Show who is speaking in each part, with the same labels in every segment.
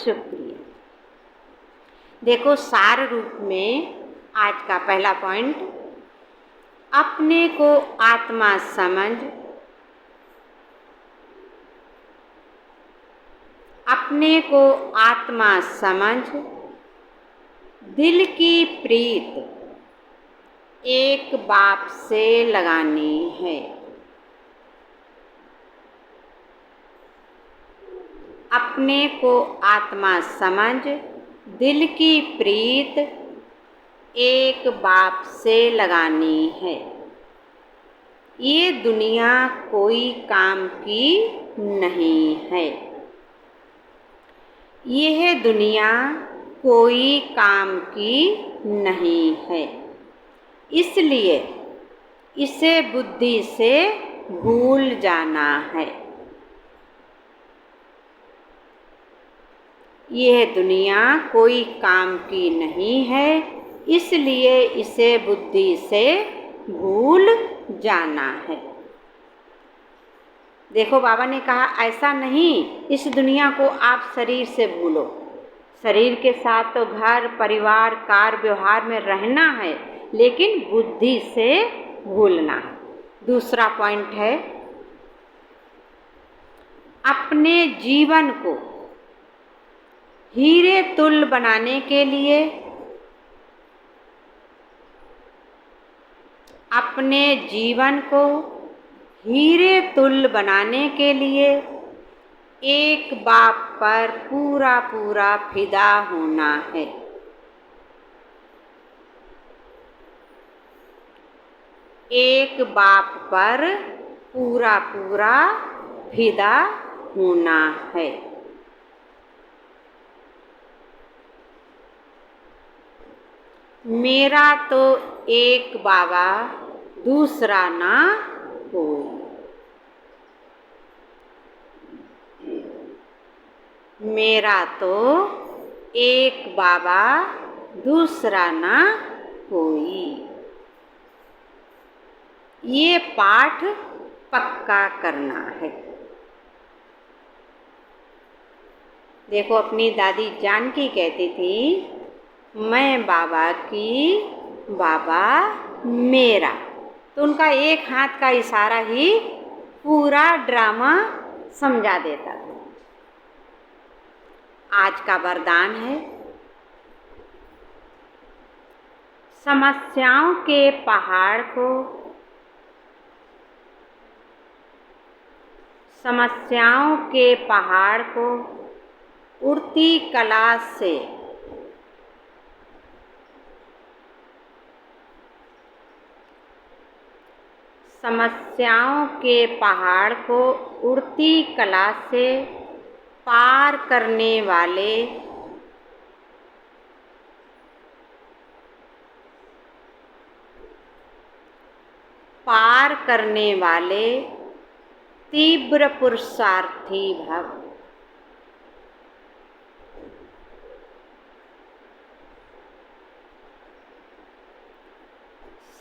Speaker 1: शुक्रिया। देखो सार रूप में आज का पहला पॉइंट, अपने को आत्मा समझ, अपने को आत्मा समझ, दिल की प्रीत एक बाप से लगानी है। अपने को आत्मा समझ, दिल की प्रीत एक बाप से लगानी है। ये दुनिया कोई काम की नहीं है। यह दुनिया कोई काम की नहीं है, इसलिए इसे बुद्धि से भूल जाना है। यह दुनिया कोई काम की नहीं है, इसलिए इसे बुद्धि से भूल जाना है। देखो बाबा ने कहा ऐसा नहीं, इस दुनिया को आप शरीर से भूलो। शरीर के साथ तो घर परिवार कार व्यवहार में रहना है, लेकिन बुद्धि से भूलना है। दूसरा पॉइंट है, अपने जीवन को हीरे तुल्य बनाने के लिए, अपने जीवन को हीरे तुल्य बनाने के लिए एक बाप पर पूरा पूरा फिदा होना है। एक बाप पर पूरा पूरा फिदा होना है। मेरा तो एक बाबा दूसरा ना कोई। मेरा तो एक बाबा दूसरा ना कोई। ये पाठ पक्का करना है। देखो अपनी दादी जानकी कहती थी, मैं बाबा की, बाबा मेरा। तो उनका एक हाथ का इशारा ही पूरा ड्रामा समझा देता था। आज का वरदान है, समस्याओं के पहाड़ को, समस्याओं के पहाड़ को उड़ती कला से, समस्याओं के पहाड़ को उड़ती कला से पार करने वाले, पार करने वाले तीव्र पुरुषार्थी भव।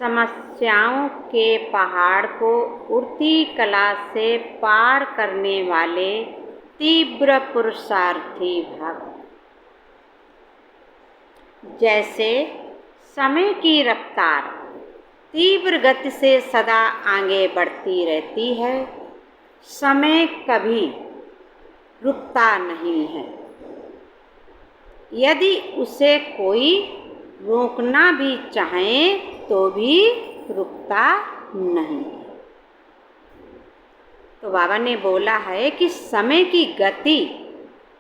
Speaker 1: समस्याओं के पहाड़ को उड़ती कला से पार करने वाले तीव्र पुरुषार्थी भव। जैसे समय की रफ्तार तीव्र गति से सदा आगे बढ़ती रहती है, समय कभी रुकता नहीं है। यदि उसे कोई रोकना भी चाहे तो भी रुकता नहीं। तो बाबा ने बोला है कि समय की गति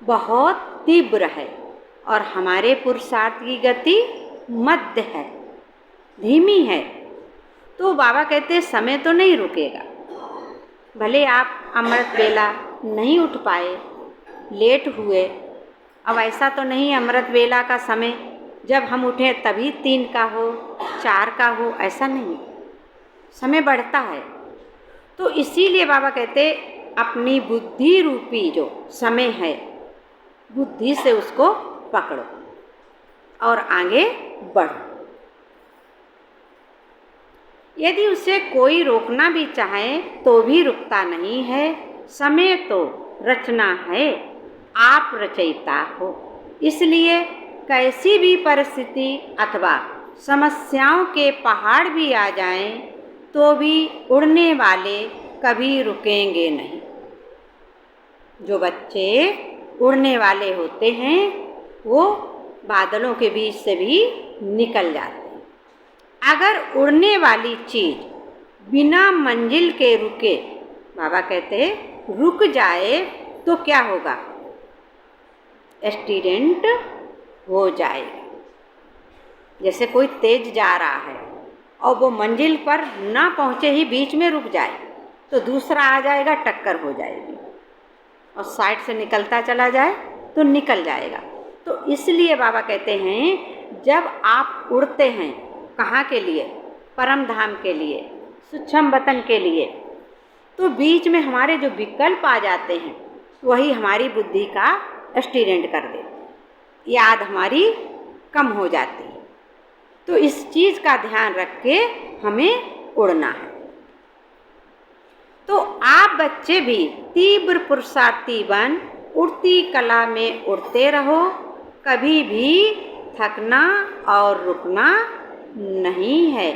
Speaker 1: बहुत तीव्र है और हमारे पुरुषार्थ की गति मध्य है, धीमी है। तो बाबा कहते हैं समय तो नहीं रुकेगा। भले आप अमृत वेला नहीं उठ पाए, लेट हुए, अब ऐसा तो नहीं अमृत वेला का समय जब हम उठें तभी 3 का हो 4 का हो, ऐसा नहीं, समय बढ़ता है। तो इसीलिए बाबा कहते अपनी बुद्धि रूपी जो समय है, बुद्धि से उसको पकड़ो और आगे बढ़ो। यदि उसे कोई रोकना भी चाहे तो भी रुकता नहीं है। समय तो रचना है, आप रचयिता हो। इसलिए कैसी भी परिस्थिति अथवा समस्याओं के पहाड़ भी आ जाएं, तो भी उड़ने वाले कभी रुकेंगे नहीं। जो बच्चे उड़ने वाले होते हैं वो बादलों के बीच से भी निकल जाते हैं। अगर उड़ने वाली चीज़ बिना मंजिल के रुके, बाबा कहते हैं रुक जाए, तो क्या होगा? एक्सीडेंट हो जाएगा। जैसे कोई तेज जा रहा है और वो मंजिल पर ना पहुँचे ही बीच में रुक जाए, तो दूसरा आ जाएगा, टक्कर हो जाएगी, और साइड से निकलता चला जाए तो निकल जाएगा। तो इसलिए बाबा कहते हैं जब आप उड़ते हैं, कहाँ के लिए? परम धाम के लिए, सूक्ष्म वतन के लिए, तो बीच में हमारे जो विकल्प आ जाते हैं वही हमारी बुद्धि का एक्सीडेंट कर देते, याद हमारी कम हो जाती है। तो इस चीज़ का ध्यान रख के हमें उड़ना है। तो आप बच्चे भी तीव्र पुरुषार्थी बन उड़ती कला में उड़ते रहो, कभी भी थकना और रुकना नहीं है।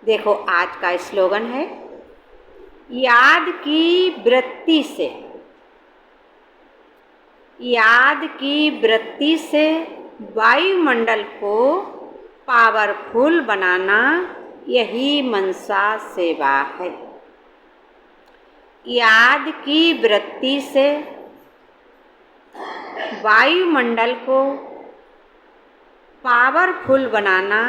Speaker 1: देखो आज का स्लोगन है, याद की वृत्ति से, याद की वृत्ति से वायुमंडल को पावरफुल बनाना, यही मनसा सेवा है। याद की वृत्ति से वायुमंडल को पावरफुल बनाना,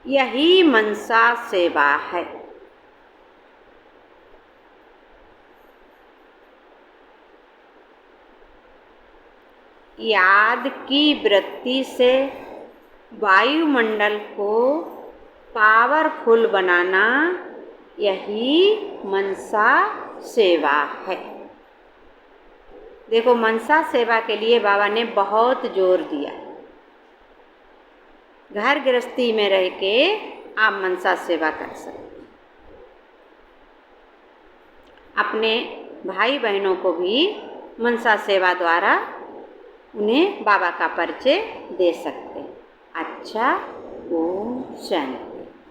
Speaker 1: यही मनसा सेवा है। याद की वृत्ति से वायुमंडल को पावरफुल बनाना, यही मनसा सेवा है। देखो मनसा सेवा के लिए बाबा ने बहुत जोर दिया। घर गृहस्थी में रह के आप मनसा सेवा कर सकते, अपने भाई बहनों को भी मनसा सेवा द्वारा उन्हें बाबा का परिचय दे सकते। अच्छा, ओम शांति।